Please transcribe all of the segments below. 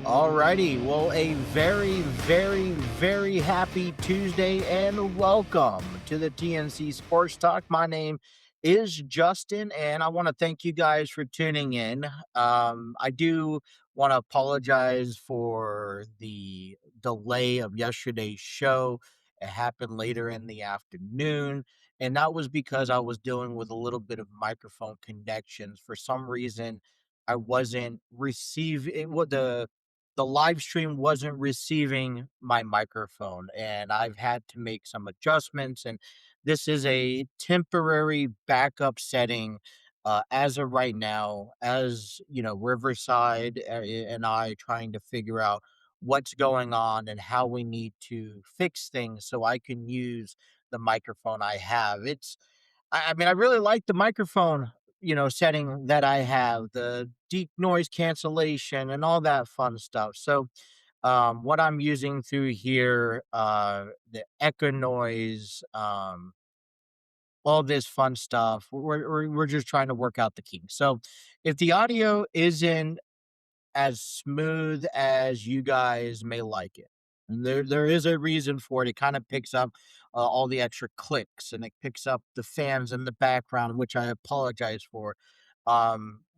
Alrighty, well, a very, very, very happy Tuesday and welcome to the TNC Sports Talk. My name is Justin, and I want to thank you guys for tuning in. I do want to apologize for the delay of yesterday's show. It happened later in the afternoon, and that was because I was dealing with a little bit of microphone connections. For some reason, I wasn't receiving what the live stream wasn't receiving my microphone, and I've had to make some adjustments, and this is a temporary backup setting as of right now, as you know, Riverside and I trying to figure out what's going on and how we need to fix things so I can use the microphone I have. I mean, I really like the microphone, setting that I have, the deep noise cancellation and all that fun stuff. So, what I'm using through here, the echo noise, all this fun stuff. We're just trying to work out the kinks. So, if the audio isn't as smooth as you guys may like it. And there is a reason for it. It kind of picks up all the extra clicks and it picks up the fans in the background, which I apologize for.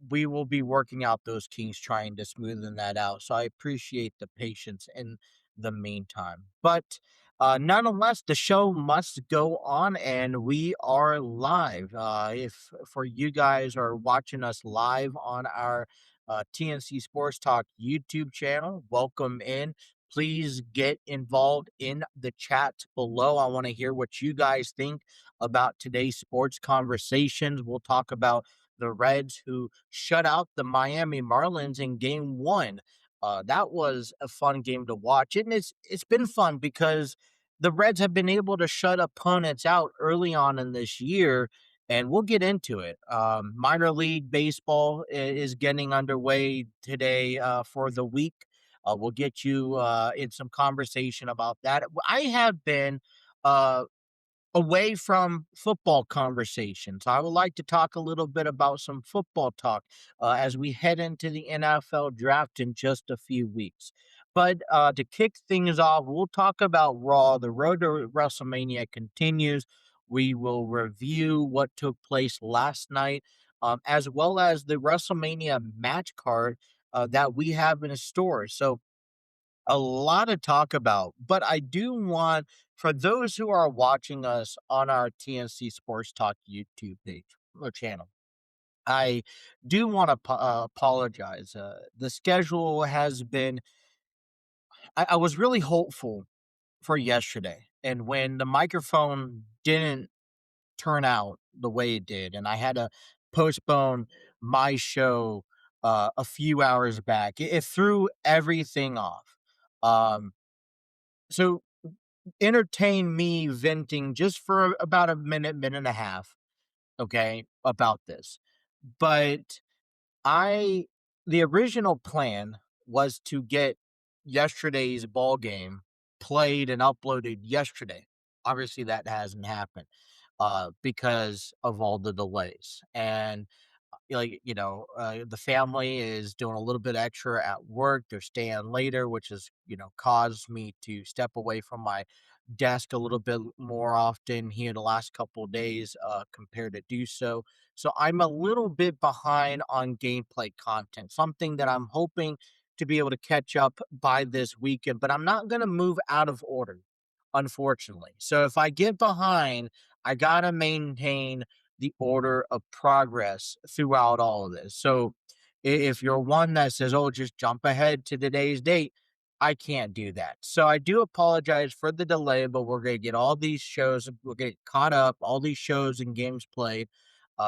We will be working out those kinks, trying to smoothen that out. So I appreciate the patience in the meantime. But nonetheless, the show must go on, and we are live. If for you guys are watching us live on our TNC Sports Talk YouTube channel. Welcome in. Please get involved in the chat below. I want to hear what you guys think about today's sports conversations. We'll talk about the Reds who shut out the Miami Marlins in game one. That was a fun game to watch. And it's been fun because the Reds have been able to shut opponents out early on in this year, and we'll get into it. Minor league baseball is getting underway today for the week. We'll get you in some conversation about that. I have been uh, away from football conversations. I would like to talk a little bit about some football talk as we head into the NFL draft in just a few weeks. But to kick things off, we'll talk about Raw. The road to WrestleMania continues. We will review what took place last night, as well as the WrestleMania match card that we have in store. So, a lot to talk about, but I do want for those who are watching us on our TNC Sports Talk YouTube page or channel, I do want to apologize. The schedule has been, I was really hopeful for yesterday. And when the microphone didn't turn out the way it did, and I had to postpone my show a few hours back, it threw everything off. Um, so entertain me venting just for about a minute, minute and a half, okay, about this. But I the original plan was to get yesterday's ball game played and uploaded yesterday. Obviously, that hasn't happened because of all the delays. And the family is doing a little bit extra at work. They're staying later, which has caused me to step away from my desk a little bit more often here the last couple of days compared to do so I'm a little bit behind on gameplay content, something that I'm hoping to be able to catch up by this weekend, but I'm not going to move out of order, unfortunately. So if I get behind, I got to maintain the order of progress throughout all of this. So if you're one that says, oh, just jump ahead to today's date, I can't do that. So I do apologize for the delay, but we're going to get all these shows, we'll get caught up, all these shows and games played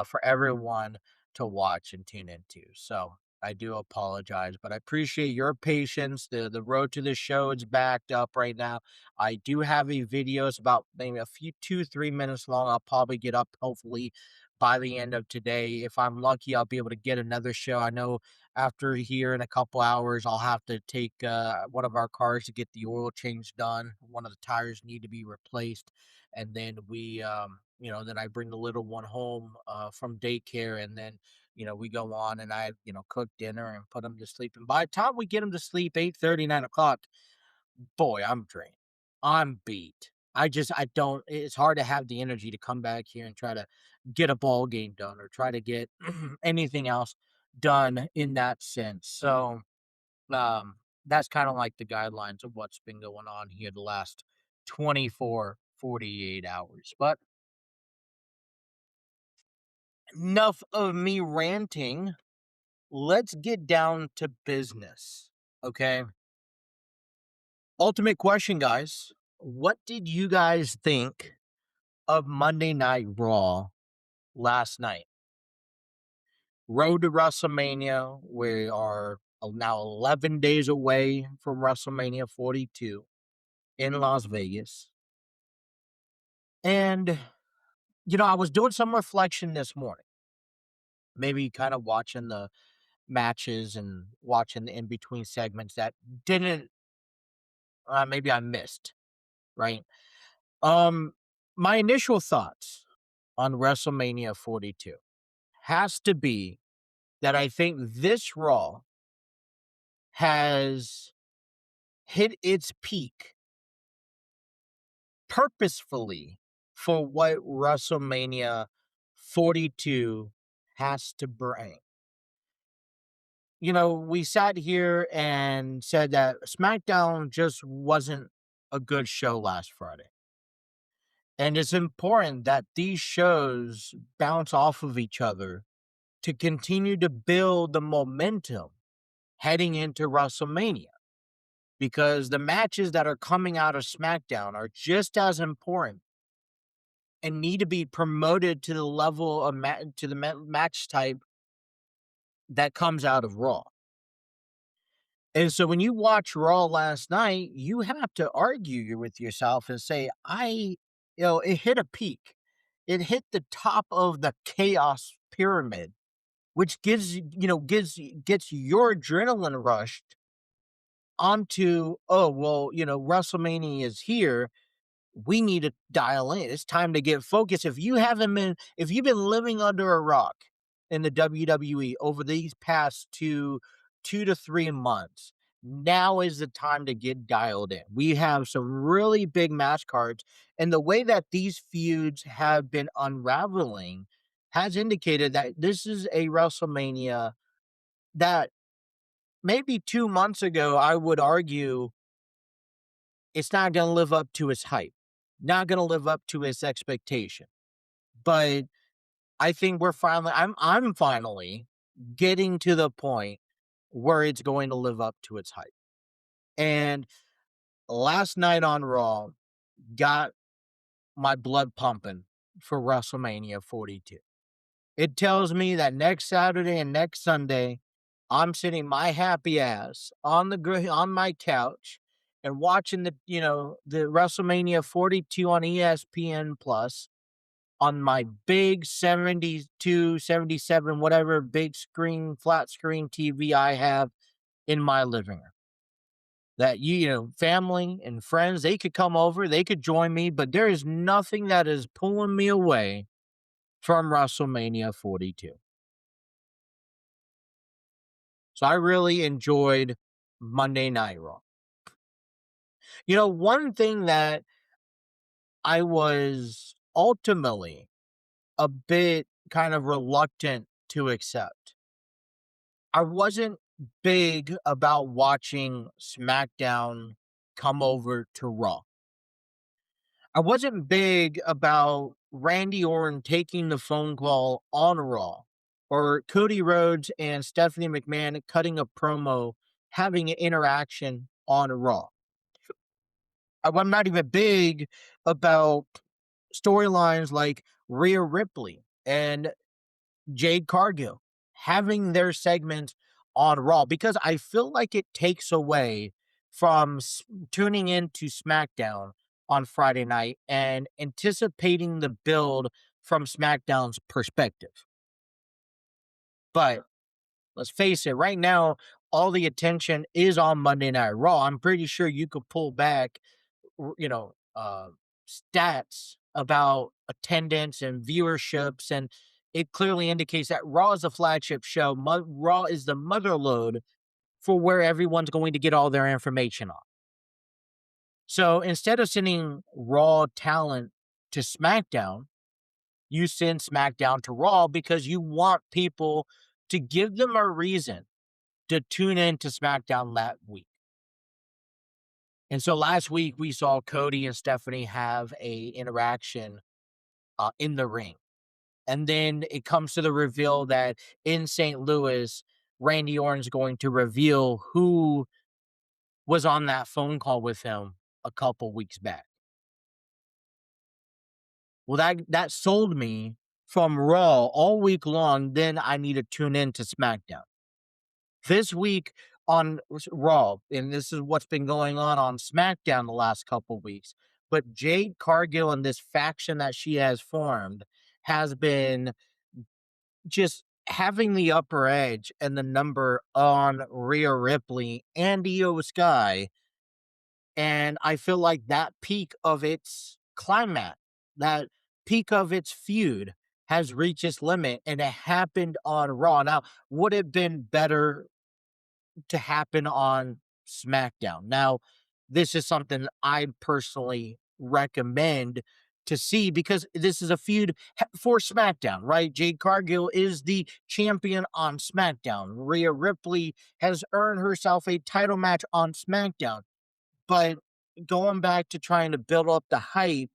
for everyone to watch and tune into. So I do apologize, but I appreciate your patience. The road to the show is backed up right now. I do have a video. It's about maybe a few 2-3 minutes long. I'll probably get up hopefully by the end of today. If I'm lucky, I'll be able to get another show. I know after here in a couple hours, I'll have to take one of our cars to get the oil change done. One of the tires need to be replaced, and then then I bring the little one home from daycare, and then we go on and I cook dinner and put him to sleep. And by the time we get him to sleep, 8:30, 9 o'clock, boy, I'm drained. I'm beat. I don't it's hard to have the energy to come back here and try to get a ball game done or try to get anything else done in that sense. So, that's kind of like the guidelines of what's been going on here the last 24, 48 hours. But enough of me ranting. Let's get down to business. Okay. Ultimate question, guys. What did you guys think of Monday Night Raw last night? Road to WrestleMania. We are now 11 days away from WrestleMania 42 in Las Vegas. And, I was doing some reflection this morning, maybe kind of watching the matches and watching the in between segments that didn't, maybe I missed, right? Um, my initial thoughts on WrestleMania 42 has to be that I think this Raw has hit its peak purposefully for what WrestleMania 42 has to bring. We sat here and said that SmackDown just wasn't a good show last Friday. And it's important that these shows bounce off of each other to continue to build the momentum heading into WrestleMania. Because the matches that are coming out of SmackDown are just as important and need to be promoted to the level of match type that comes out of Raw. And so when you watch Raw last night, you have to argue with yourself and say, it hit a peak. It hit the top of the chaos pyramid, which gets your adrenaline rushed onto, oh, well, WrestleMania is here. We need to dial in. It's time to get focused. If you've been living under a rock in the WWE over these past 2 to 3 months, now is the time to get dialed in. We have some really big match cards, and the way that these feuds have been unraveling has indicated that this is a WrestleMania that maybe 2 months ago, I would argue it's not going to live up to its hype, not going to live up to its expectation. But I think I'm finally getting to the point where it's going to live up to its hype. And last night on Raw got my blood pumping for WrestleMania 42. It tells me that next Saturday and next Sunday, I'm sitting my happy ass on my couch and watching the WrestleMania 42 on ESPN Plus on my big 72, 77, whatever big screen, flat screen TV I have in my living room. That family and friends, they could come over, they could join me, but there is nothing that is pulling me away from WrestleMania 42. So I really enjoyed Monday Night Raw. One thing that I was ultimately a bit kind of reluctant to accept. I wasn't big about watching SmackDown come over to Raw. I wasn't big about Randy Orton taking the phone call on Raw or Cody Rhodes and Stephanie McMahon cutting a promo, having an interaction on Raw. I'm not even big about storylines like Rhea Ripley and Jade Cargill having their segments on Raw because I feel like it takes away from tuning into SmackDown on Friday night and anticipating the build from SmackDown's perspective. But let's face it, right now, all the attention is on Monday Night Raw. I'm pretty sure you could pull back, you know, stats about attendance and viewerships, and it clearly indicates that Raw is a flagship show. Raw is the motherlode for where everyone's going to get all their information on. So instead of sending Raw talent to SmackDown, you send SmackDown to Raw because you want people to give them a reason to tune in to SmackDown that week. And so last week we saw Cody and Stephanie have a interaction in the ring. And then it comes to the reveal that in St. Louis, Randy Orton's going to reveal who was on that phone call with him a couple weeks back. Well, that sold me from Raw all week long. Then I need to tune in to SmackDown. This week on Raw, and this is what's been going on SmackDown the last couple weeks, but Jade Cargill and this faction that she has formed has been just having the upper edge and the number on Rhea Ripley and Io Sky. And I feel like that peak of its climax, that peak of its feud has reached its limit, and it happened on Raw. Now, would it have been better to happen on SmackDown? Now, this is something I'd personally recommend to see because this is a feud for SmackDown, right? Jade Cargill is the champion on SmackDown. Rhea Ripley has earned herself a title match on SmackDown. But going back to trying to build up the hype,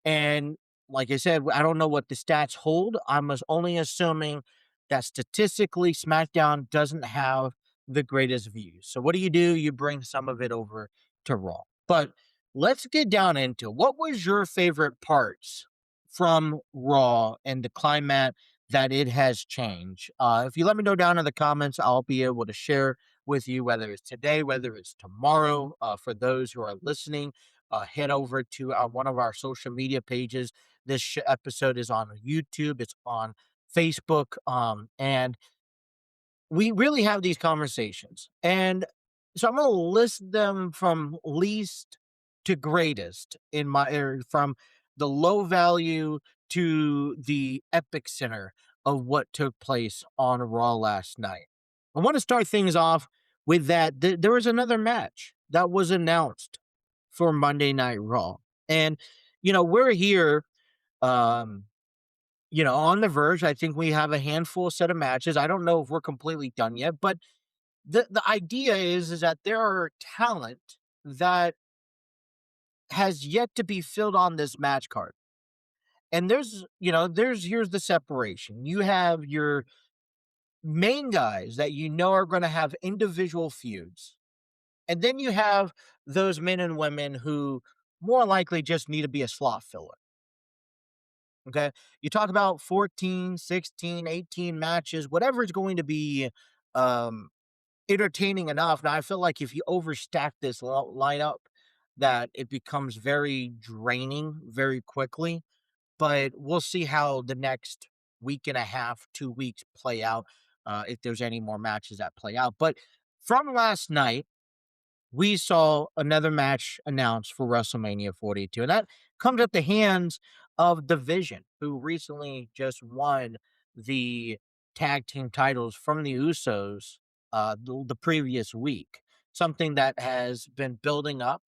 and like I said, I don't know what the stats hold. I'm only assuming that statistically, SmackDown doesn't have the greatest views. So what do? You bring some of it over to Raw. But let's get down into what was your favorite parts from Raw and the climate that it has changed. If you let me know down in the comments, I'll be able to share with you, whether it's today, whether it's tomorrow. For those who are listening, head over to one of our social media pages. This episode is on YouTube, it's on Facebook, and we really have these conversations. And so I'm going to list them from least to greatest in my area, from the low value to the epic center of what took place on Raw last night. I want to start things off with that. There was another match that was announced for Monday Night Raw. And, we're here, um, on the verge. I think we have a handful set of matches. I don't know if we're completely done yet, but the idea is that there are talent that has yet to be filled on this match card. And here's the separation. You have your main guys that are going to have individual feuds. And then you have those men and women who more likely just need to be a slot filler. Okay. You talk about 14, 16, 18 matches, whatever it's going to be um, entertaining enough. Now, I feel like if you overstack this lineup, that it becomes very draining very quickly. But we'll see how the next week and a half, 2 weeks play out, if there's any more matches that play out. But from last night, we saw another match announced for WrestleMania 42, and that comes at the hands of Division, who recently just won the tag team titles from the Usos the previous week. Something that has been building up,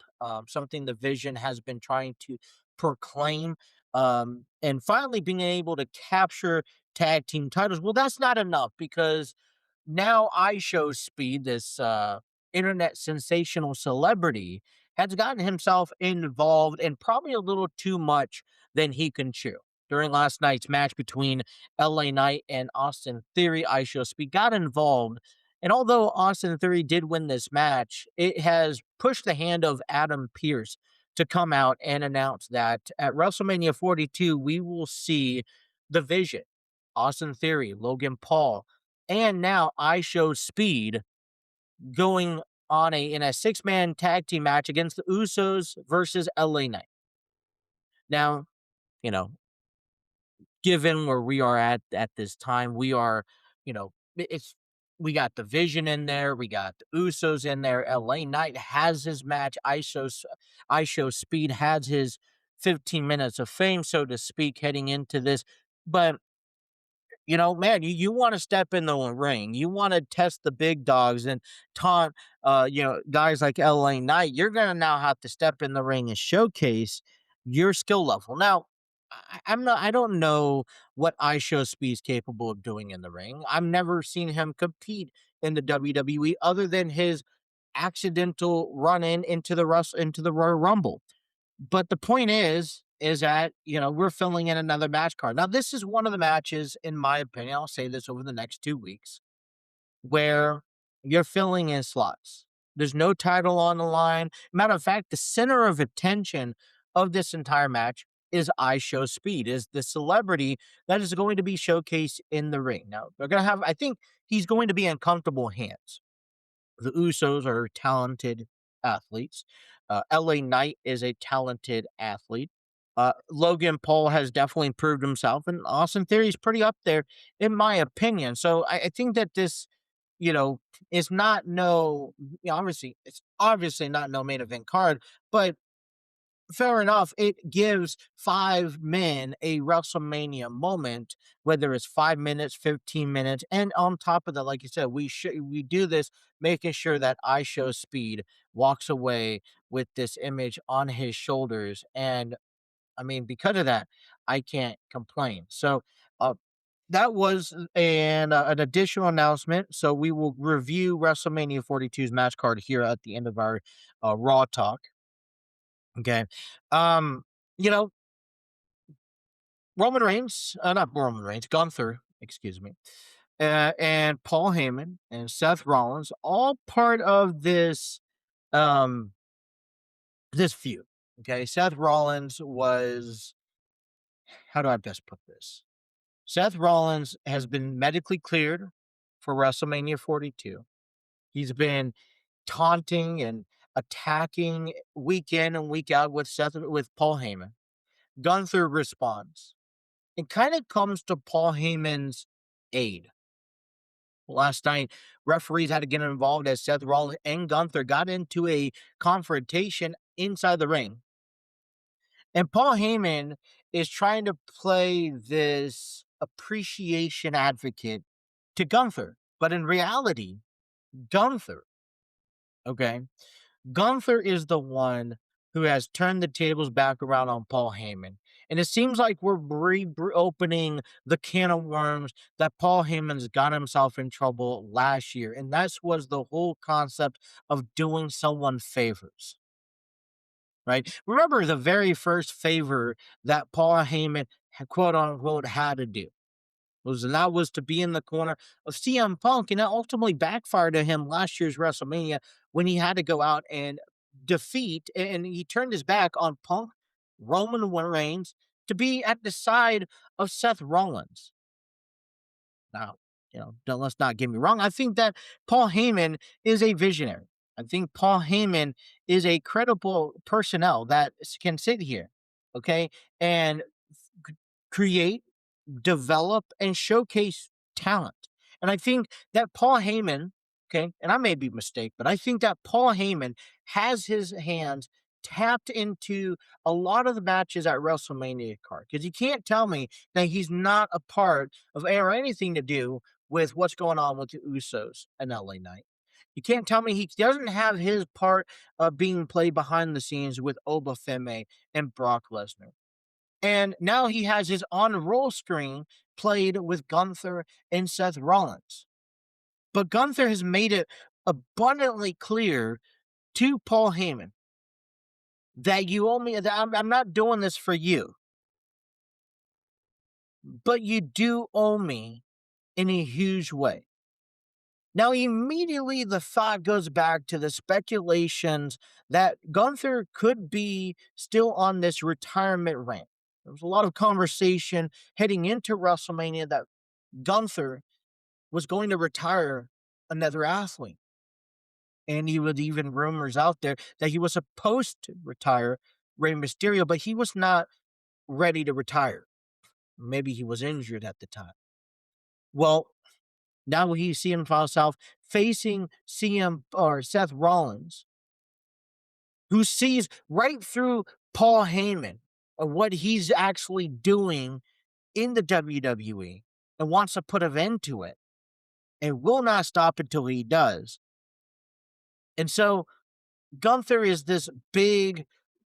something the Vision has been trying to proclaim, and finally being able to capture tag team titles. Well, that's not enough because now I Show Speed, this internet sensational celebrity, has gotten himself involved in probably a little too much than he can chew. During last night's match between LA Knight and Austin Theory, I Show Speed got involved. And although Austin Theory did win this match, it has pushed the hand of Adam Pearce to come out and announce that at WrestleMania 42, we will see the Vision, Austin Theory, Logan Paul, and now I Show Speed going on in a six-man tag team match against the Usos versus LA Knight. Now, you know, given where we are at this time, we are, you know, it's we got the Vision in there, we got the Usos in there. LA Knight has his match. I Show Speed has his 15 minutes of fame, so to speak, heading into this. But man, you want to step in the ring. You want to test the big dogs and taunt, guys like LA Knight. You're going to now have to step in the ring and showcase your skill level. Now, I don't know what I Show Speed's capable of doing in the ring. I've never seen him compete in the WWE other than his accidental run into into the Royal Rumble. But the point is that, we're filling in another match card. Now, this is one of the matches, in my opinion, I'll say this over the next 2 weeks, where you're filling in slots. There's no title on the line. Matter of fact, the center of attention of this entire match is I Show Speed, is the celebrity that is going to be showcased in the ring. Now, they're going to have, I think he's going to be in comfortable hands. The Usos are talented athletes. LA Knight is a talented athlete. Logan Paul has definitely improved himself, and Austin Theory is pretty up there, in my opinion. So I think that this, you know, is not no, obviously, it's obviously not no main event card, but fair enough. It gives 5 men a WrestleMania moment, whether it's 5 minutes, 15 minutes. And on top of that, like you said, we do this making sure that I Show Speed walks away with this image on his shoulders. And I mean, because of that, I can't complain. So uh that was an additional announcement. So we will review WrestleMania 42's match card here at the end of our Raw talk. Okay. Um, you know, not Roman Reigns, Gunther, excuse me, and Paul Heyman and Seth Rollins, all part of um, this feud. Okay. Seth Rollins was, how do I best put this? Seth Rollins has been medically cleared for WrestleMania 42. He's been taunting and attacking week in and week out with Paul Heyman. Gunther responds. It kind of comes to Paul Heyman's aid. Last night, referees had to get involved as Seth Rollins and Gunther got into a confrontation inside the ring. And Paul Heyman is trying to play this appreciation advocate to Gunther. But in reality, Gunther, okay, Gunther is the one who has turned the tables back around on Paul Heyman. And it seems like we're opening the can of worms that Paul Heyman's got himself in trouble last year. And that was the whole concept of doing someone favors, right? Remember the very first favor that Paul Heyman, quote unquote, had to do that was to be in the corner of CM Punk, and that ultimately backfired to him last year's WrestleMania when he had to go out and defeat, and he turned his back on Punk, Roman Reigns, to be at the side of Seth Rollins. Now, let's not get me wrong. I think that Paul Heyman is a visionary. I think Paul Heyman is a credible personnel that can sit here, okay, and create, develop, and showcase talent. And I think that Paul Heyman, okay, and I may be mistaken, but I think that Paul Heyman has his hands tapped into a lot of the matches at WrestleMania card. Because you can't tell me that he's not a part of or anything to do with what's going on with the Usos and LA Knight. You can't tell me he doesn't have his part of being played behind the scenes with Oba Femi and Brock Lesnar. And now he has his on roll screen played with Gunther and Seth Rollins. But Gunther has made it abundantly clear to Paul Heyman that you owe me, that I'm not doing this for you, but you do owe me in a huge way. Now, immediately the thought goes back to the speculations that Gunther could be still on this retirement rant. There was a lot of conversation heading into WrestleMania that Gunther was going to retire another athlete. And he was even rumors out there that he was supposed to retire Rey Mysterio, but he was not ready to retire. Maybe he was injured at the time. Well, now we see himself facing CM or Seth Rollins, who sees right through Paul Heyman of what he's actually doing in the WWE and wants to put an end to it and will not stop until he does. And so Gunther is this big,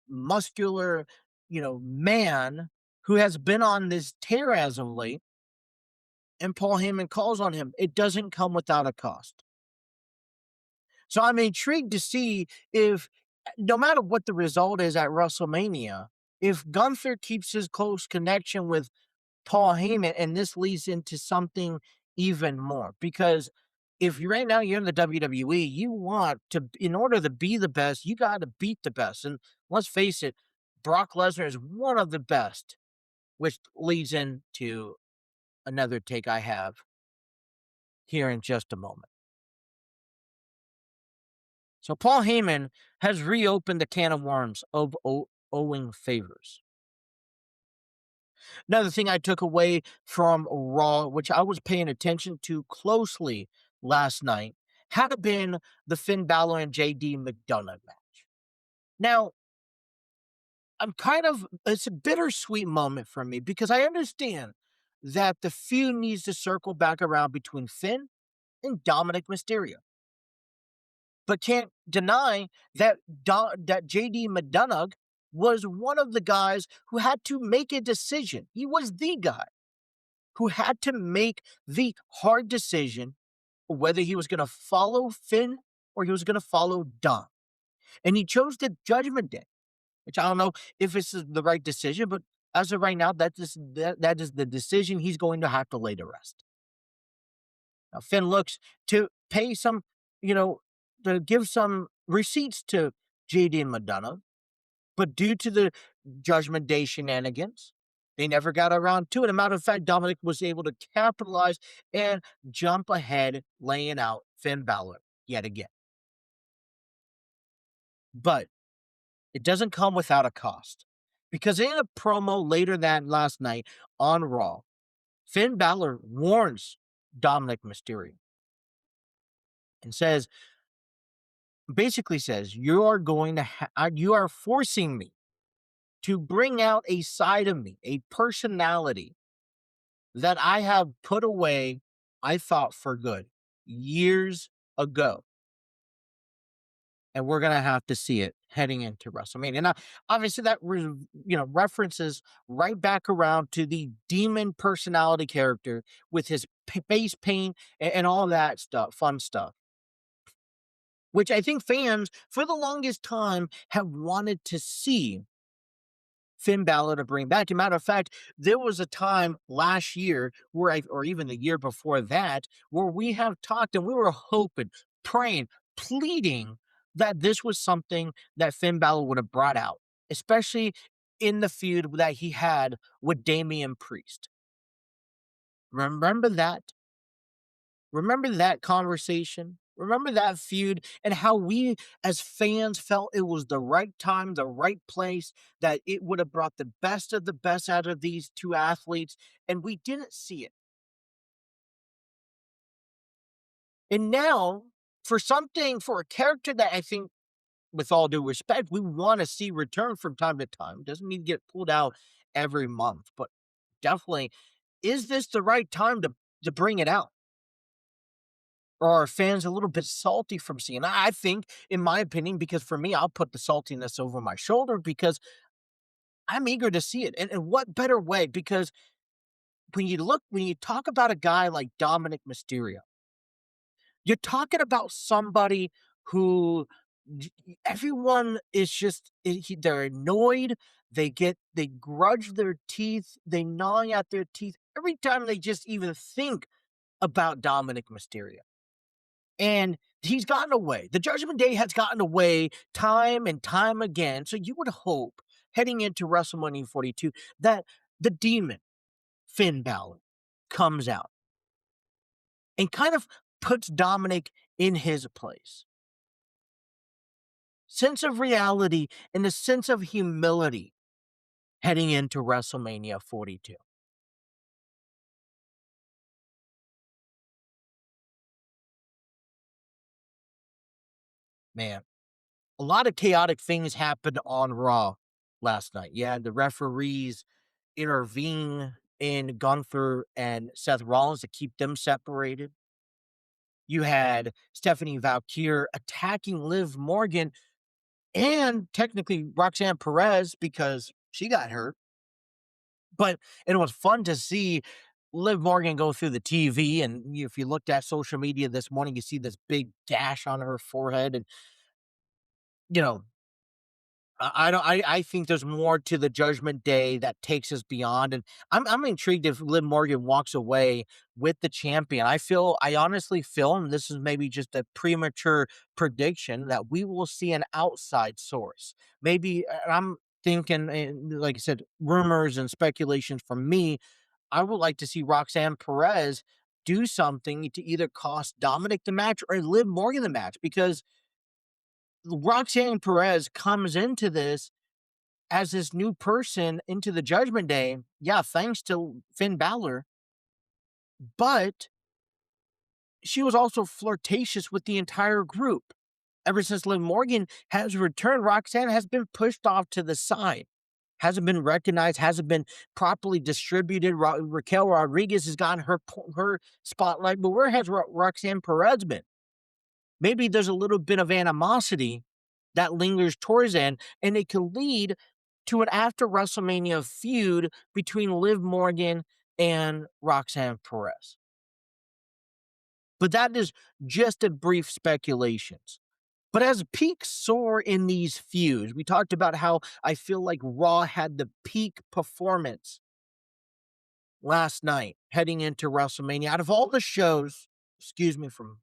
muscular, man who has been on this tear as of late, and Paul Heyman calls on him. It doesn't come without a cost. So I'm intrigued to see if, no matter what the result is at WrestleMania, if Gunther keeps his close connection with Paul Heyman, and this leads into something even more. Because if you right now you're in the WWE, you want to, in order to be the best, you got to beat the best. And let's face it, Brock Lesnar is one of the best, which leads into another take I have here in just a moment. So Paul Heyman has reopened the can of worms of owing favors. Another thing I took away from Raw, which I was paying attention to closely last night, had been the Finn Balor and JD McDonough match. Now, it's a bittersweet moment for me because I understand that the feud needs to circle back around between Finn and Dominic Mysterio. But can't deny that that JD McDonough was one of the guys who had to make a decision. He was the guy who had to make the hard decision whether he was going to follow Finn or he was going to follow Dom. And he chose the Judgment Day, which I don't know if this is the right decision, but as of right now, that is the decision he's going to have to lay to rest. Now, Finn looks to pay some, you know, to give some receipts to JD and McDonough, but due to the Judgment Day shenanigans, they never got around to it. As a matter of fact, Dominic was able to capitalize and jump ahead, laying out Finn Balor yet again. But it doesn't come without a cost. Because in a promo later that last night on Raw, Finn Balor warns Dominic Mysterio and basically says, you are going to, you are forcing me to bring out a side of me, a personality that I have put away, I thought for good, years ago. And we're going to have to see it heading into WrestleMania. Now, obviously, that references right back around to the demon personality character with his face paint and all that stuff, fun stuff, which I think fans for the longest time have wanted to see Finn Balor to bring back. As a matter of fact, there was a time last year or even the year before that, where we have talked and we were hoping, praying, pleading that this was something that Finn Balor would have brought out, especially in the feud that he had with Damian Priest. Remember that? Remember that conversation? Remember that feud and how we as fans felt it was the right time, the right place, that it would have brought the best of the best out of these two athletes, and we didn't see it. And now, for a character that I think, with all due respect, we want to see return from time to time, doesn't need to get pulled out every month, but definitely, is this the right time to bring it out? Or are fans a little bit salty from seeing? I think, in my opinion, because for me, I'll put the saltiness over my shoulder because I'm eager to see it. And what better way? Because when you talk about a guy like Dominic Mysterio, you're talking about somebody who everyone is just, they're annoyed. They grudge their teeth. They gnaw at their teeth every time they just even think about Dominic Mysterio. And he's gotten away. The Judgment Day has gotten away time and time again. So you would hope, heading into WrestleMania 42, that the demon, Finn Balor, comes out and kind of puts Dominic in his place. Sense of reality and the sense of humility heading into WrestleMania 42. Man, a lot of chaotic things happened on Raw last night. You had the referees intervene in Gunther and Seth Rollins to keep them separated. You had Stephanie Valkyr attacking Liv Morgan and technically Roxanne Perez because she got hurt. But it was fun to see Liv Morgan go through the TV. And if you looked at social media this morning, you see this big gash on her forehead. And, you know, I don't. I think there's more to the Judgment Day that takes us beyond, and I'm intrigued if Liv Morgan walks away with the champion. I honestly feel, and this is maybe just a premature prediction, that we will see an outside source. Maybe I'm thinking, like I said, rumors and speculations from me. I would like to see Roxanne Perez do something to either cost Dominic the match or Liv Morgan the match because Roxanne Perez comes into this as this new person into the Judgment Day, yeah, thanks to Finn Balor, but she was also flirtatious with the entire group. Ever since Liv Morgan has returned, Roxanne has been pushed off to the side, hasn't been recognized, hasn't been properly distributed. Raquel Rodriguez has gotten her spotlight, but where has Roxanne Perez been? Maybe there's a little bit of animosity that lingers towards end, and it could lead to an after WrestleMania feud between Liv Morgan and Roxanne Perez. But that is just a brief speculations. But as peaks soar in these feuds, we talked about how I feel like Raw had the peak performance last night heading into WrestleMania. Out of all the shows, excuse me from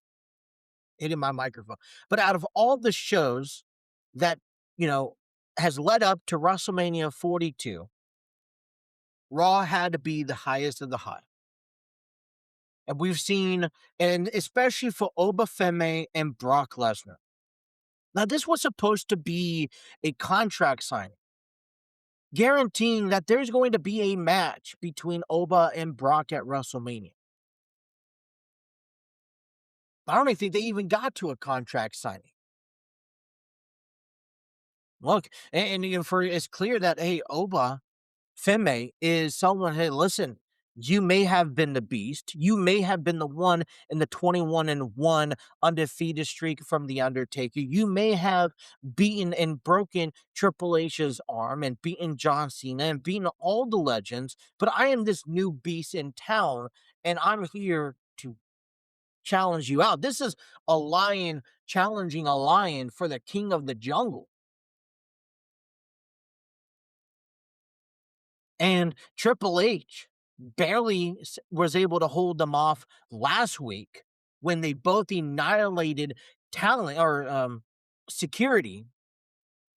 hitting my microphone, but out of all the shows that, you know, has led up to WrestleMania 42, Raw had to be the highest of the high. And we've seen, and especially for Oba Femi and Brock Lesnar. Now, this was supposed to be a contract signing, guaranteeing that there's going to be a match between Oba and Brock at WrestleMania. I don't even think they even got to a contract signing. Look, and for it's clear that, hey, Oba Femme is someone, hey, listen, you may have been the beast. You may have been the one in the 21-1 undefeated streak from The Undertaker. You may have beaten and broken Triple H's arm and beaten John Cena and beaten all the legends. But I am this new beast in town, and I'm here to challenge you out. This is a lion challenging a lion for the king of the jungle. And Triple H barely was able to hold them off last week when they both annihilated talent or security.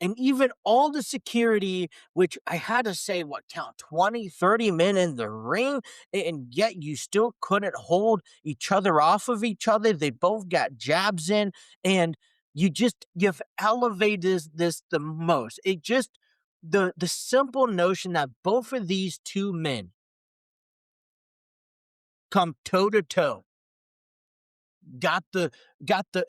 And even all the security, which I had to say, what count 20, 30 men in the ring, and yet you still couldn't hold each other off of each other. They both got jabs in, and you've elevated this the most. It just the simple notion that both of these two men come toe to toe, got the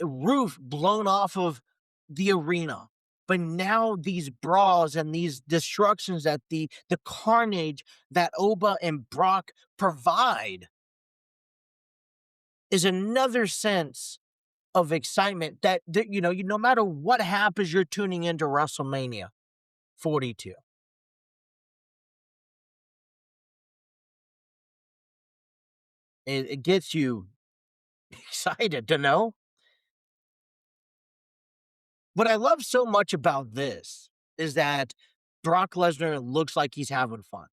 roof blown off of the arena. But now these brawls and these destructions that the carnage that Oba and Brock provide is another sense of excitement that no matter what happens, you're tuning into WrestleMania 42. It gets you excited to know. What I love so much about this is that Brock Lesnar looks like he's having fun.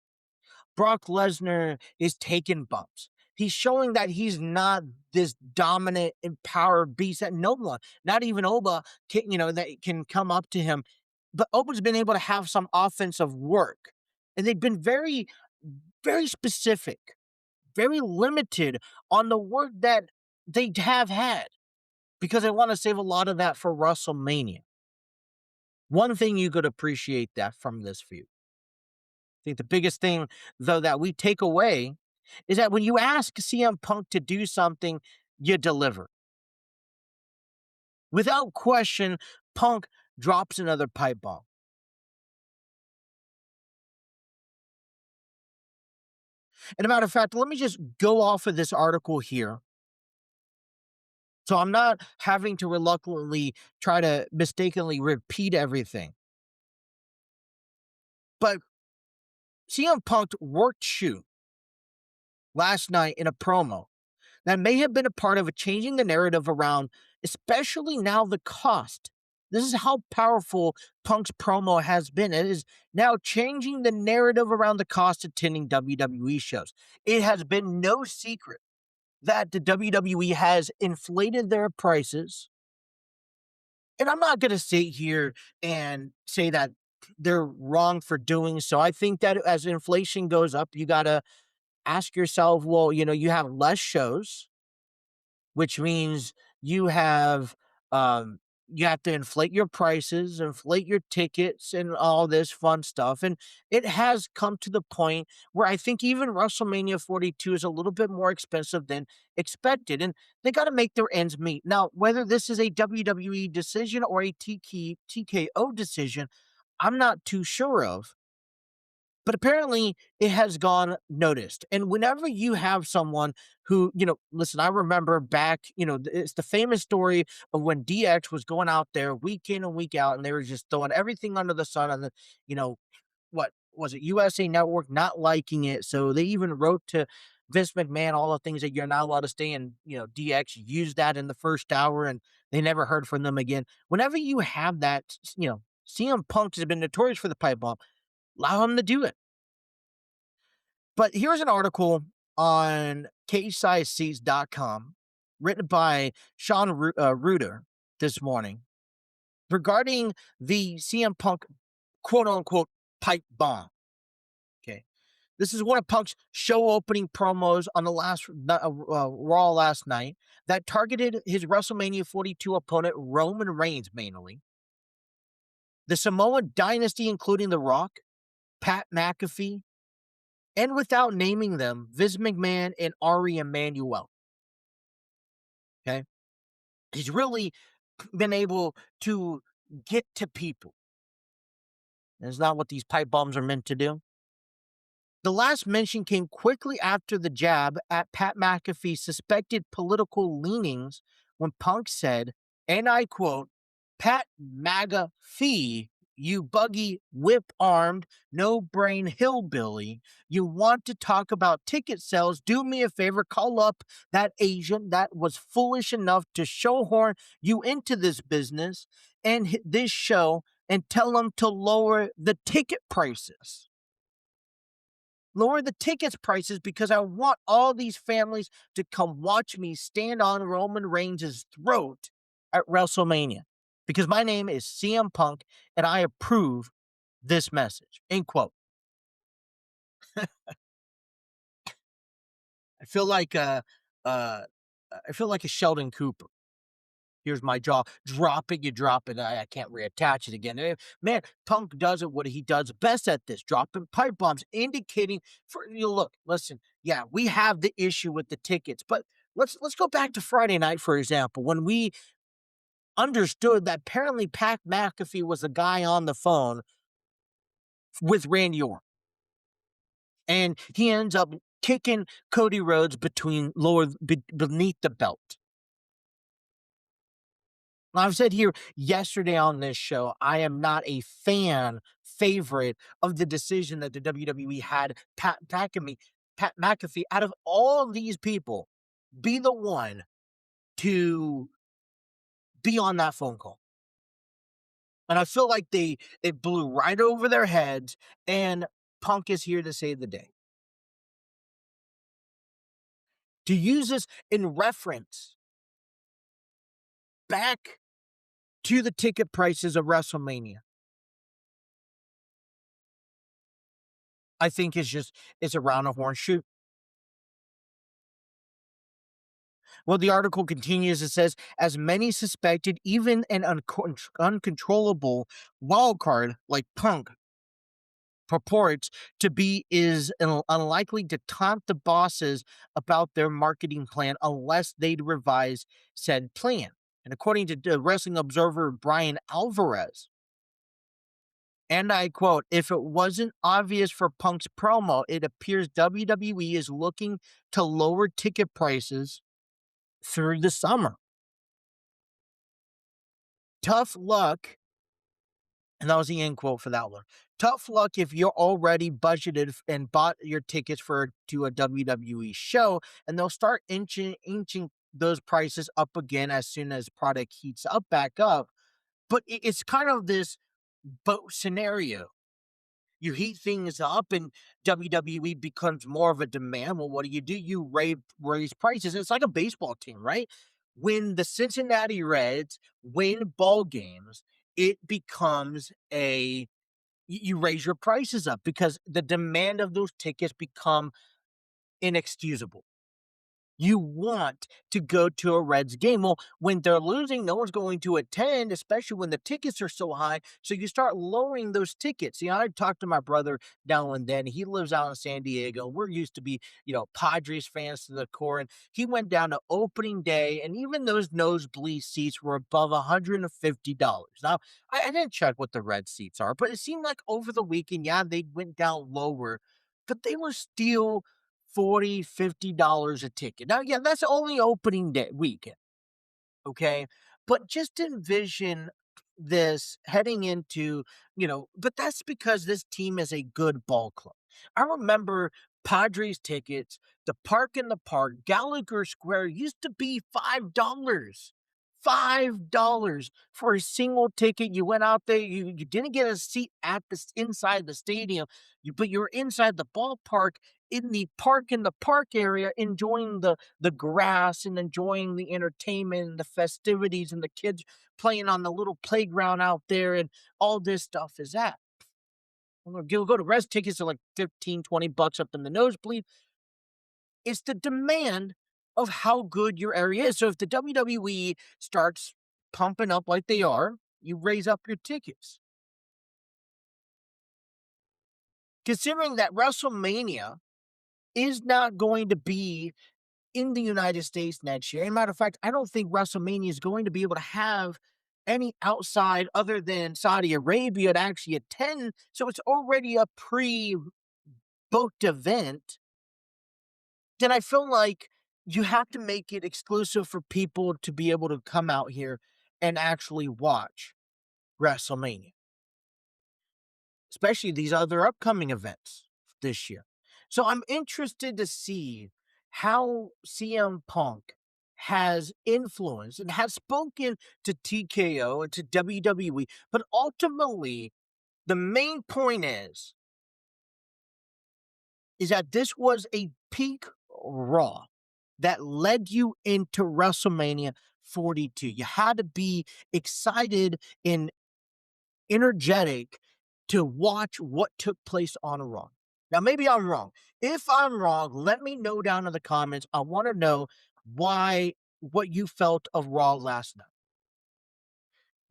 Brock Lesnar is taking bumps. He's showing that he's not this dominant and power beast that no one, not even Oba, that can come up to him. But Oba's been able to have some offensive work, and they've been very, very specific, very limited on the work that they have had because I want to save a lot of that for WrestleMania. One thing you could appreciate that from this feud. I think the biggest thing, though, that we take away is that when you ask CM Punk to do something, you deliver. Without question, Punk drops another pipe bomb. And a matter of fact, let me just go off of this article here. So I'm not having to reluctantly try to mistakenly repeat everything. But CM Punk worked shoot last night in a promo that may have been a part of changing the narrative around, especially now the cost. This is how powerful Punk's promo has been. It is now changing the narrative around the cost attending WWE shows. It has been no secret that the WWE has inflated their prices. And I'm not going to sit here and say that they're wrong for doing so. I think that as inflation goes up, you got to ask yourself, well, you have less shows, which means you have um you have to inflate your prices, inflate your tickets and all this fun stuff. And it has come to the point where I think even WrestleMania 42 is a little bit more expensive than expected. And they got to make their ends meet. Now, whether this is a WWE decision or a TKO decision, I'm not too sure of, but apparently it has gone noticed. And whenever you have someone who, listen, I remember back, it's the famous story of when DX was going out there week in and week out, and they were just throwing everything under the sun on the, what was it, USA Network not liking it. So they even wrote to Vince McMahon all the things that you're not allowed to stay, and DX used that in the first hour, and they never heard from them again. Whenever you have that, CM Punk has been notorious for the pipe bomb. Allow him to do it. But here's an article on KSizeSeats.com written by Sean Reuter this morning regarding the CM Punk quote unquote pipe bomb. Okay. This is one of Punk's show opening promos on the last Raw last night that targeted his WrestleMania 42 opponent, Roman Reigns, mainly. The Samoan dynasty, including The Rock, Pat McAfee, and without naming them, Vince McMahon and Ari Emanuel. Okay. He's really been able to get to people. That's not what these pipe bombs are meant to do. The last mention came quickly after the jab at Pat McAfee's suspected political leanings when Punk said, and I quote, "Pat MAGA fee, you buggy, whip-armed, no-brain hillbilly. You want to talk about ticket sales? Do me a favor, call up that Asian that was foolish enough to shoehorn you into this business and this show and tell them to lower the ticket prices. Lower the tickets prices because I want all these families to come watch me stand on Roman Reigns' throat at WrestleMania. Because my name is CM Punk and I approve this message." End quote. I feel like uh I feel like a Sheldon Cooper. Here's my jaw. Drop it, you drop it. I can't reattach it again. Man, Punk does it what he does best at this, dropping pipe bombs, indicating for look, listen, yeah, we have the issue with the tickets, but let's go back to Friday night, for example, when we understood that apparently Pat McAfee was the guy on the phone with Randy Orton. And he ends up kicking Cody Rhodes beneath the belt. I've said here yesterday on this show, I am not a favorite of the decision that the WWE had Pat McAfee, out of all of these people, be the one to be on that phone call. And I feel like it blew right over their heads, and Punk is here to save the day. To use this in reference back to the ticket prices of WrestleMania, I think it's around a horn-shoot. Well, the article continues. It says, as many suspected, even an uncontrollable wild card like Punk purports to be is unlikely to taunt the bosses about their marketing plan unless they'd revise said plan. And according to the Wrestling Observer Brian Alvarez, and I quote, if it wasn't obvious for Punk's promo, it appears WWE is looking to lower ticket prices through the summer. Tough luck. And that was the end quote for that one. Tough luck if you're already budgeted and bought your tickets to a WWE show, and they'll start inching those prices up again as soon as product heats up back up. But it's kind of this boat scenario. You heat things up and WWE becomes more of a demand. Well, what do? You raise prices. It's like a baseball team, right? When the Cincinnati Reds win ball games, it becomes you raise your prices up because the demand of those tickets become inexcusable. You want to go to a Reds game. Well, when they're losing, no one's going to attend, especially when the tickets are so high. So you start lowering those tickets. I talk to my brother now and then. He lives out in San Diego. We're used to be, Padres fans to the core. And he went down to opening day, and even those nosebleed seats were above $150. Now, I didn't check what the Red seats are, but it seemed like over the weekend, yeah, they went down lower, but they were still $40, $50 a ticket. Now, yeah, that's only opening day weekend, okay? But just envision this heading into, but that's because this team is a good ball club. I remember Padres tickets, the Park in the Park, Gallagher Square used to be $5. $5 for a single ticket. You went out there, you didn't get a seat at the inside the stadium, but you were inside the ballpark in the Park area enjoying the grass and enjoying the entertainment and the festivities and the kids playing on the little playground out there and all this stuff is that. Go to Reds tickets are like 15, $20 up in the nosebleed. It's the demand of how good your area is. So if the WWE starts pumping up like they are, you raise up your tickets. Considering that WrestleMania is not going to be in the United States next year. As a matter of fact, I don't think WrestleMania is going to be able to have any outside other than Saudi Arabia to actually attend. So it's already a pre-booked event. Then I feel like you have to make it exclusive for people to be able to come out here and actually watch WrestleMania, especially these other upcoming events this year. So I'm interested to see how CM Punk has influenced and has spoken to TKO and to WWE. But ultimately, the main point is that this was a peak Raw that led you into WrestleMania 42. You had to be excited and energetic to watch what took place on Raw. Now, maybe I'm wrong. If I'm wrong, let me know down in the comments. I want to know what you felt of Raw last night.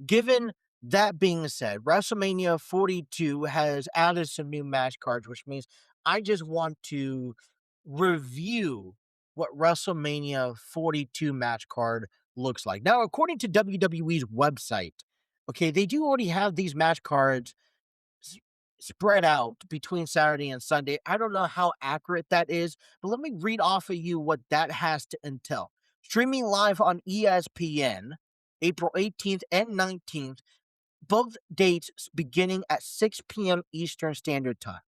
Given that being said, WrestleMania 42 has added some new match cards, which means I just want to review what WrestleMania 42 match card looks like. Now, according to WWE's website, okay, they do already have these match cards spread out between Saturday and Sunday. I don't know how accurate that is, but let me read off of you what that has to entail. Streaming live on ESPN, April 18th and 19th, both dates beginning at 6 p.m. Eastern Standard Time.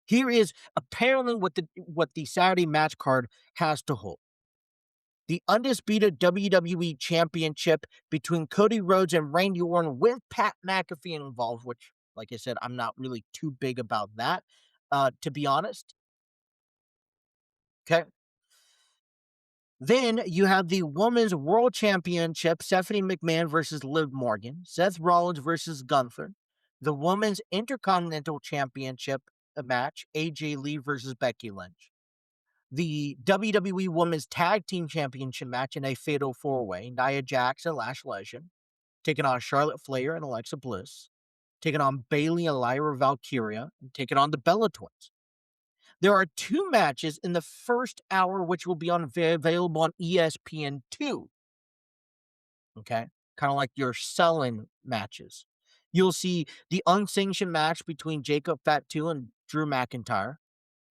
Here is apparently what the Saturday match card has to hold. The undisputed WWE Championship between Cody Rhodes and Randy Orton with Pat McAfee involved, which, like I said, I'm not really too big about that, to be honest. Okay. Then you have the Women's World Championship, Stephanie McMahon versus Liv Morgan, Seth Rollins versus Gunther, the Women's Intercontinental Championship match, AJ Lee versus Becky Lynch, the WWE Women's Tag Team Championship match in a fatal four-way, Nia Jax and Lash Legend, taking on Charlotte Flair and Alexa Bliss, taking on Bayley and Lyra Valkyria, and taking on the Bella Twins. There are two matches in the first hour, which will be available on ESPN2. Okay. Kind of like your selling matches. You'll see the unsanctioned match between Jacob Fatu and Drew McIntyre.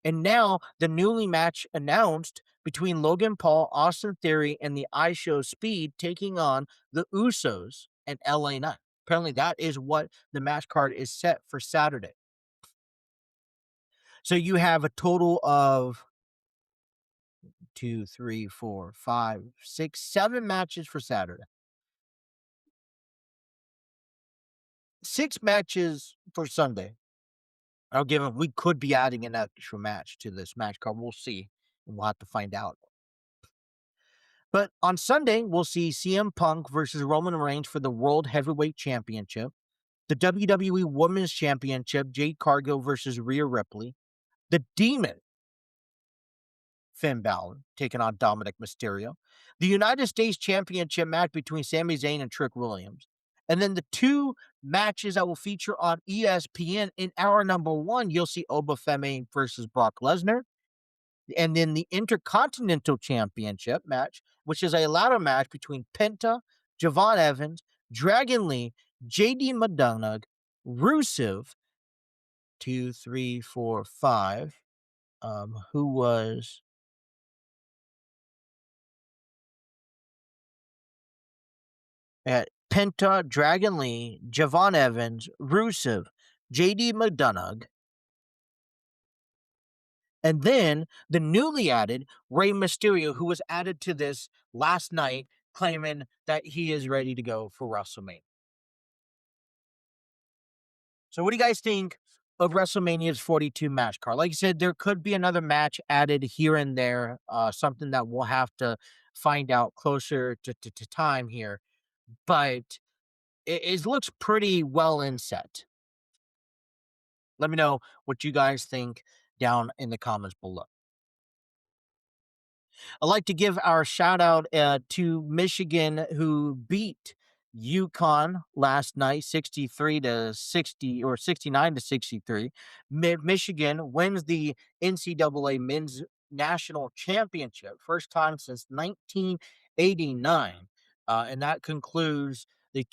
And now the newly match announced between Logan Paul, Austin Theory, and the iShow Speed taking on the Usos and LA Knight. Apparently, that is what the match card is set for Saturday. So you have a total of two, three, four, five, six, 7 matches for Saturday. 6 matches for Sunday. I'll give him. We could be adding an extra match to this match card. We'll see. We'll have to find out. But on Sunday, we'll see CM Punk versus Roman Reigns for the World Heavyweight Championship, the WWE Women's Championship, Jade Cargill versus Rhea Ripley, the Demon, Finn Balor, taking on Dominic Mysterio, the United States Championship match between Sami Zayn and Trick Williams, and then the 2 matches that will feature on ESPN in hour number 1, you'll see Obafemi versus Brock Lesnar, and then the Intercontinental Championship match, which is a ladder match between Penta, Javon Evans, Dragon Lee, JD McDonough, Rusev, 2, 3, 4, 5, who was at Penta, Dragon Lee, Javon Evans, Rusev, JD McDonough, and then the newly added Rey Mysterio, who was added to this last night, claiming that he is ready to go for WrestleMania. So what do you guys think of WrestleMania's 42 match card? Like I said, there could be another match added here and there, something that we'll have to find out closer to time here. But it looks pretty well in set. Let me know what you guys think down in the comments below. I'd like to give our shout out to Michigan, who beat UConn last night, 63-60 or 69-63. Michigan wins the NCAA Men's National Championship, first time since 1989, and that concludes the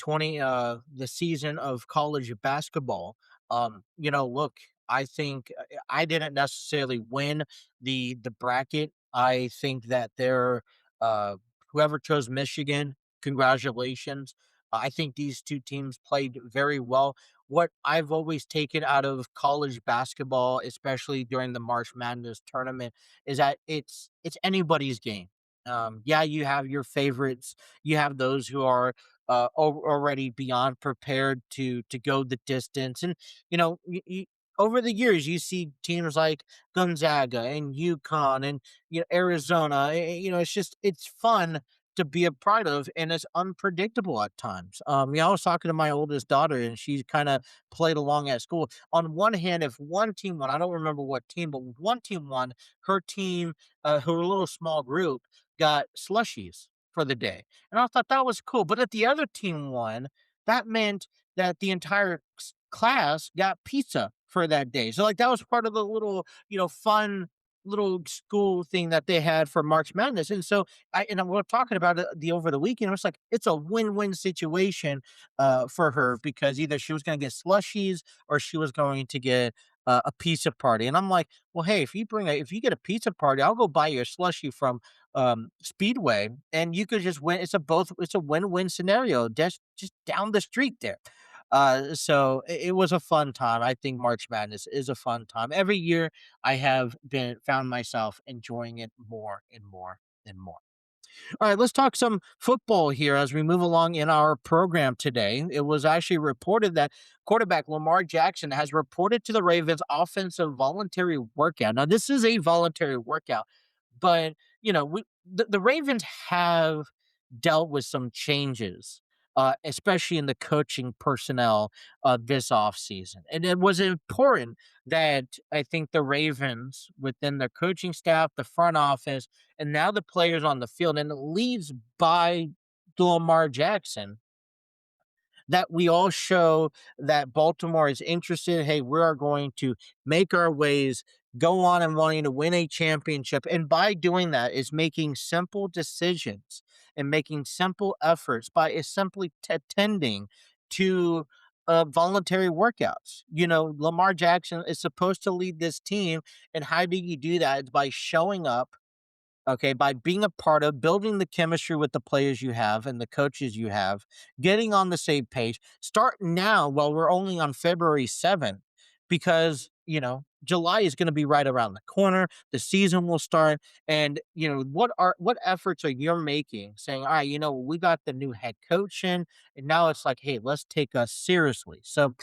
season of college basketball. Look, I think I didn't necessarily win the bracket. I think that uh, whoever chose Michigan, congratulations. I think these 2 teams played very well. What I've always taken out of college basketball, especially during the March Madness tournament, is that it's anybody's game. Yeah, you have your favorites. You have those who are already beyond prepared to go the distance, and over the years, you see teams like Gonzaga and UConn and Arizona. It's fun to be a part of, and it's unpredictable at times. I was talking to my oldest daughter, and she kind of played along at school. On one hand, if one team won, I don't remember what team, but one team won, her team, her little small group, got slushies for the day, and I thought that was cool. But if the other team won, that meant that the entire class got pizza for that day. So like that was part of the little, fun little school thing that they had for March Madness. And so we're talking about it the over the weekend. It was like it's a win-win situation for her, because either she was going to get slushies or she was going to get a pizza party. And I'm like, well, hey, if you get a pizza party, I'll go buy you a slushie from Speedway, and you could just win. It's a win-win scenario. That's just down the street there. So it was a fun time. I think March Madness is a fun time. Every year I have been found myself enjoying it more and more and more. All right, let's talk some football here as we move along in our program today. It was actually reported that quarterback Lamar Jackson has reported to the Ravens offensive voluntary workout. Now, this is a voluntary workout, but the Ravens have dealt with some changes, especially in the coaching personnel this offseason. And it was important that I think the Ravens, within their coaching staff, the front office, and now the players on the field, and it leads by Lamar Jackson, that we all show that Baltimore is interested. Hey, we are going to make our ways, go on and wanting to win a championship. And by doing that is making simple decisions and making simple efforts by simply attending to voluntary workouts. Lamar Jackson is supposed to lead this team. And how do you do that? It's by showing up, okay, by being a part of building the chemistry with the players you have and the coaches you have, getting on the same page. Start now while we're only on February 7th, because, July is going to be right around the corner. The season will start. And, what efforts are you making saying, all right, we got the new head coach in, and now it's like, hey, let's take us seriously. So,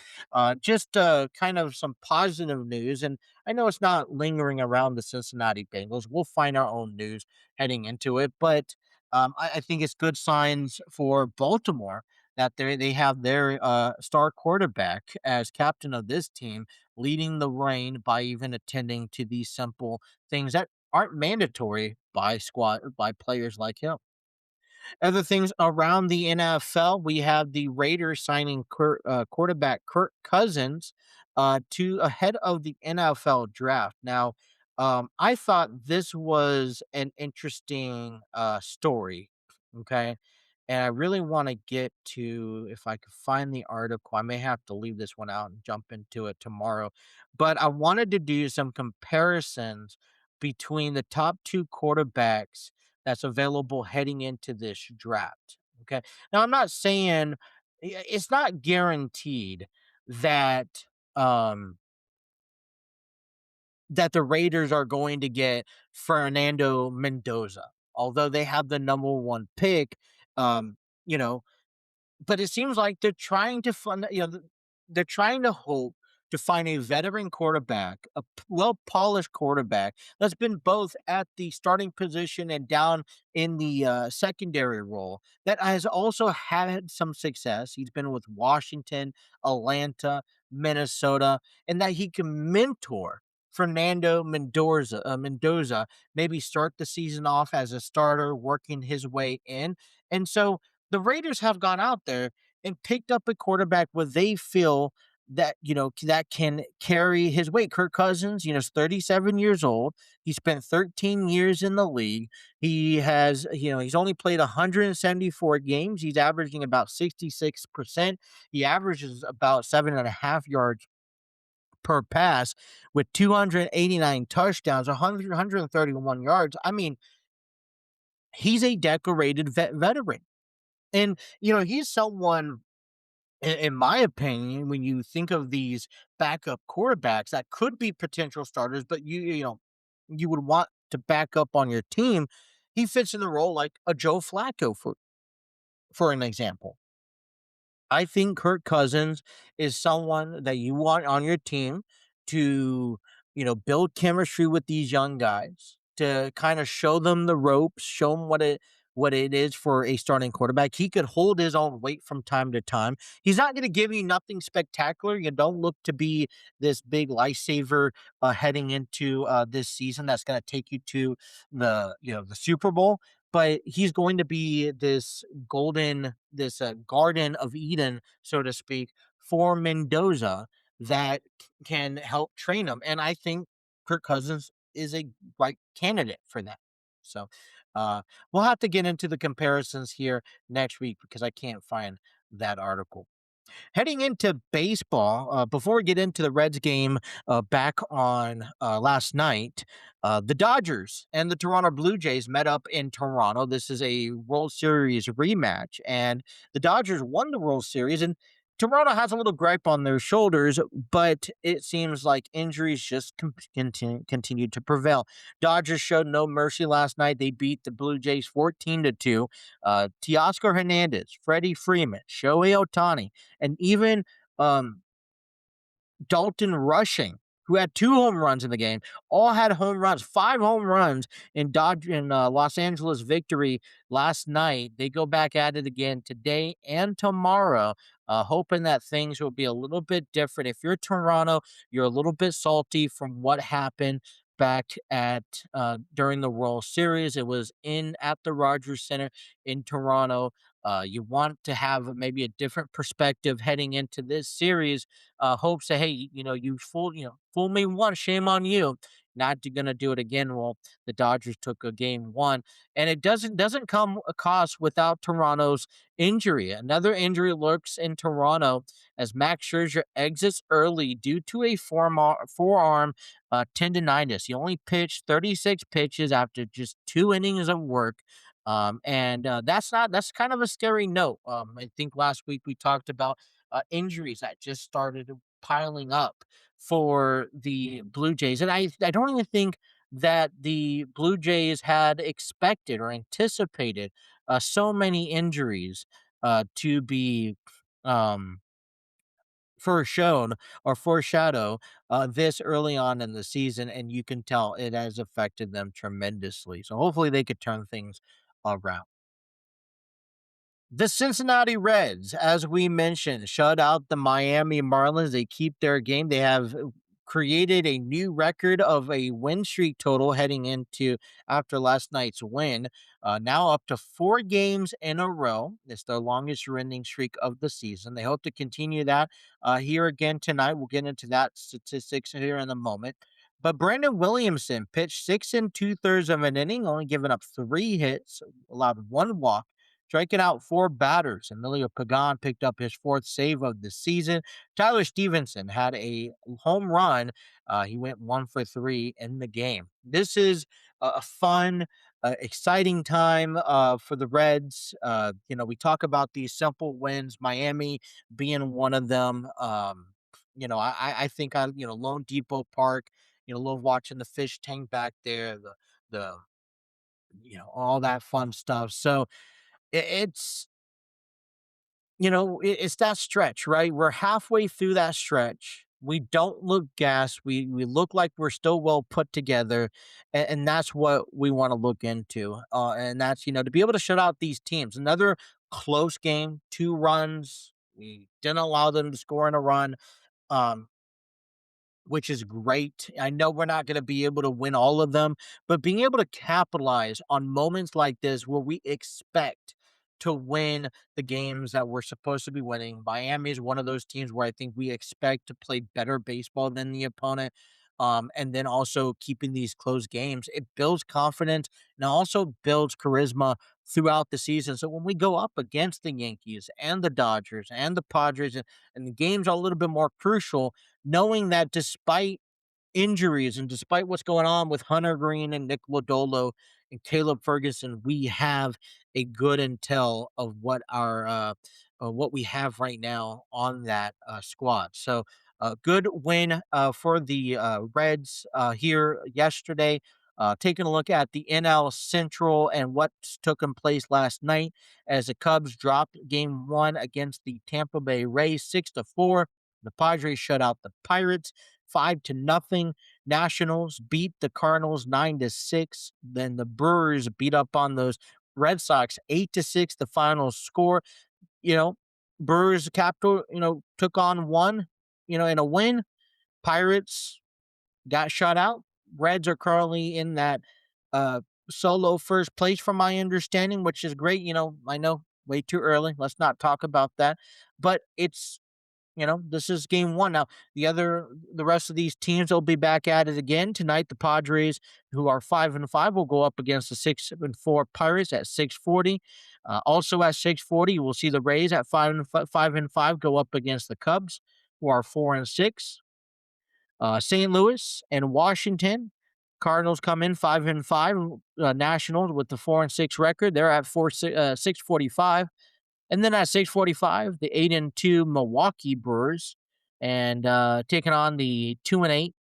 just kind of some positive news. And I know it's not lingering around the Cincinnati Bengals. We'll find our own news heading into it, but I think it's good signs for Baltimore that they have their star quarterback as captain of this team, leading the reign by even attending to these simple things that aren't mandatory by players like him. Other things around the NFL, we have the Raiders signing quarterback Kirk Cousins to ahead of the NFL draft. Now, I thought this was an interesting story. Okay. And I really want to get to, if I could find the article, I may have to leave this one out and jump into it tomorrow. But I wanted to do some comparisons between the top two quarterbacks that's available heading into this draft. Okay. Now, I'm not saying it's not guaranteed that um that the Raiders are going to get Fernando Mendoza, although they have the number one pick. You know, but it seems like they're trying to fund, they're trying to hope to find a veteran quarterback, a well polished quarterback that's been both at the starting position and down in the secondary role, that has also had some success. He's been with Washington, Atlanta, Minnesota, and that he can mentor Fernando Mendoza, maybe start the season off as a starter, working his way in. And so the Raiders have gone out there and picked up a quarterback where they feel that, that can carry his weight. Kirk Cousins, is 37 years old. He spent 13 years in the league. He has, he's only played 174 games. He's averaging about 66%. He averages about 7.5 yards per pass with 289 touchdowns, 131 yards. I mean, he's a decorated veteran. And, he's someone, in my opinion, when you think of these backup quarterbacks that could be potential starters, but you would want to back up on your team, he fits in the role like a Joe Flacco, for an example. I think Kirk Cousins is someone that you want on your team to, build chemistry with these young guys, to kind of show them the ropes, show them what it is for a starting quarterback. He could hold his own weight from time to time. He's not going to give you nothing spectacular. You don't look to be this big lifesaver heading into this season that's going to take you to the Super Bowl, but he's going to be this garden of Eden, so to speak, for Mendoza that can help train him. And I think Kirk Cousins is a right candidate for that. So we'll have to get into the comparisons here next week because I can't find that article. Heading into baseball, before we get into the Reds game back on last night, the Dodgers and the Toronto Blue Jays met up in Toronto. This is a World Series rematch, and the Dodgers won the World Series. And Toronto has a little gripe on their shoulders, but it seems like injuries just continue to prevail. Dodgers showed no mercy last night. They beat the Blue Jays 14-2. Teoscar Hernandez, Freddie Freeman, Shohei Ohtani, and even um, Dalton Rushing, who had 2 home runs in the game, all had home runs, 5 home runs in Los Angeles victory last night. They go back at it again today and tomorrow, hoping that things will be a little bit different. If you're Toronto, you're a little bit salty from what happened back at during the World Series. It was in at the Rogers Center in Toronto. You want to have maybe a different perspective heading into this series. Hopes that, hey, fool me once, shame on you. Not gonna do it again. Well, the Dodgers took a game one, and it doesn't come a cost without Toronto's injury. Another injury lurks in Toronto as Max Scherzer exits early due to a forearm tendonitis. He only pitched 36 pitches after just 2 innings of work. And that's kind of a scary note. I think last week we talked about injuries that just started piling up for the Blue Jays. And I don't even think that the Blue Jays had expected or anticipated so many injuries to be um, shown or foreshadow this early on in the season, and you can tell it has affected them tremendously. So hopefully they could turn things around. The Cincinnati Reds, as we mentioned, shut out the Miami Marlins. They keep their game. They have created a new record of a win streak total heading into after last night's win. Now up to 4 games in a row. It's their longest winning streak of the season. They hope to continue that here again tonight. We'll get into that statistics here in a moment. But Brandon Williamson pitched 6 and 2/3 of an inning, only giving up 3 hits, allowed 1 walk, striking out 4 batters. Emilio Pagan picked up his 4th save of the season. Tyler Stevenson had a home run. He went 1 for 3 in the game. This is a fun, exciting time for the Reds. We talk about these simple wins, Miami being one of them. I think Lone Depot Park. Love watching the fish tank back there, the all that fun stuff. So it's it's that stretch, right? We're halfway through that stretch. We don't look gassed. We look like we're still well put together, and that's what we want to look into. And that's to be able to shut out these teams. Another close game, 2 runs. We didn't allow them to score in a run. Um, which is great. I know we're not going to be able to win all of them, but being able to capitalize on moments like this where we expect to win the games that we're supposed to be winning. Miami is one of those teams where I think we expect to play better baseball than the opponent. And then also keeping these close games, it builds confidence and also builds charisma throughout the season. So when we go up against the Yankees and the Dodgers and the Padres, and the games are a little bit more crucial, knowing that despite injuries and despite what's going on with Hunter Green and Nick Lodolo and Caleb Ferguson, we have a good intel of what we have right now on that squad. So a good win for the Reds here yesterday. Taking a look at the NL Central and what's taken place last night as the Cubs dropped game one against the Tampa Bay Rays 6-4. The Padres shut out the Pirates 5-0. Nationals beat the Cardinals 9-6. Then the Brewers beat up on those Red Sox 8-6. The final score. You know, Brewers capital, took on one, in a win. Pirates got shut out. Reds are currently in that uh solo first place from my understanding, which is great. I know way too early. Let's not talk about that. But this is game one. Now, the rest of these teams will be back at it again tonight. The Padres, who are 5-5, will go up against the 6-4 Pirates at 6:40. Also at 6:40, you will see the Rays at 5-5 go up against the Cubs, who are 4-6. St. Louis and Washington. Cardinals come in 5-5. Nationals with the 4-6 record. They're at 6:45. And then at 6:45, the 8-2 Milwaukee Brewers and taking on the 2-8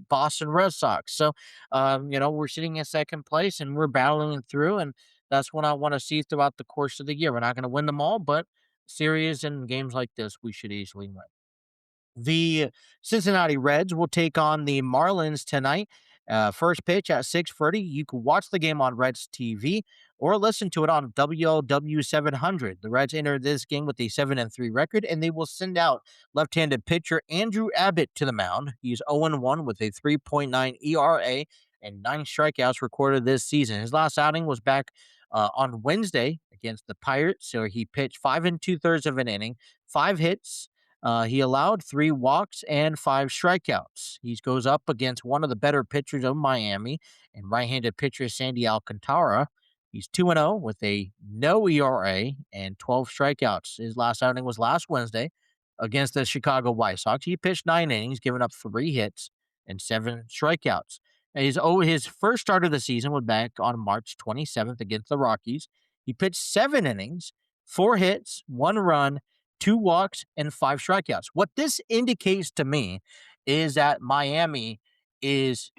Boston Red Sox. So, we're sitting in second place and we're battling through, and that's what I want to see throughout the course of the year. We're not going to win them all, but series and games like this, we should easily win. The Cincinnati Reds will take on the Marlins tonight. First pitch at 6:30. You can watch the game on Reds TV or listen to it on WLW 700. The Reds enter this game with a 7-3 record, and they will send out left-handed pitcher Andrew Abbott to the mound. He's 0-1 with a 3.9 ERA and 9 strikeouts recorded this season. His last outing was back on Wednesday against the Pirates, so he pitched 5 2/3 of an inning, 5 hits. He allowed 3 walks and 5 strikeouts. He goes up against one of the better pitchers of Miami and right-handed pitcher Sandy Alcantara. He's 2-0 with a no ERA and 12 strikeouts. His last outing was last Wednesday against the Chicago White Sox. He pitched 9 innings, giving up 3 hits and 7 strikeouts. His first start of the season was back on March 27th against the Rockies. He pitched 7 innings, 4 hits, 1 run, 2 walks, and 5 strikeouts. What this indicates to me is that Miami is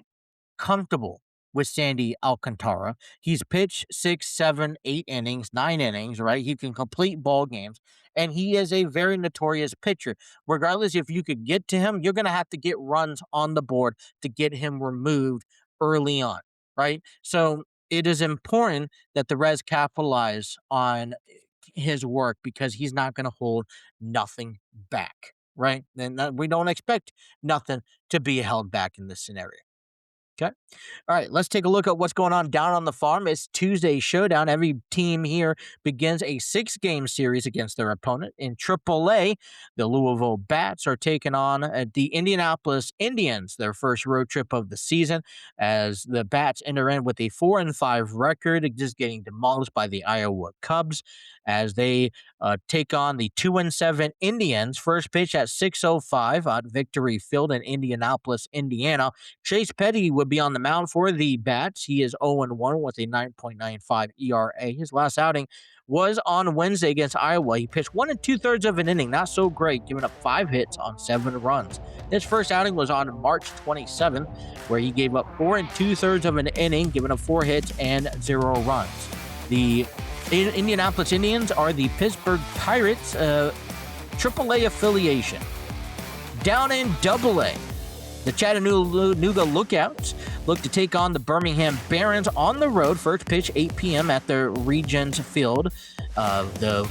comfortable with Sandy Alcantara. He's pitched 6, 7, 8 innings, 9 innings, right? He can complete ball games, and he is a very notorious pitcher. Regardless if you could get to him, you're going to have to get runs on the board to get him removed early on, right? So it is important that the Reds capitalize on his work because he's not going to hold nothing back, right? And we don't expect nothing to be held back in this scenario. Okay. All right, let's take a look at what's going on down on the farm. It's Tuesday Showdown. Every team here begins a 6-game series against their opponent. In AAA, the Louisville Bats are taking on the Indianapolis Indians, their first road trip of the season, as the Bats enter in with a 4-5 record, just getting demolished by the Iowa Cubs as they take on the 2-7 Indians. First pitch at 6:05 at Victory Field in Indianapolis, Indiana. Chase Petty would be on the mound for the Bats. He is 0-1 with a 9.95 ERA. His last outing was on Wednesday against Iowa. He pitched 1 2/3 of an inning, not so great, giving up 5 hits on 7 runs. His first outing was on March 27th, where he gave up 4 2/3 of an inning, giving up 4 hits and 0 runs. The Indianapolis Indians are the Pittsburgh Pirates AAA affiliation. Down in AA, the Chattanooga Lookouts look to take on the Birmingham Barons on the road. First pitch 8 p.m. at the Regions Field. The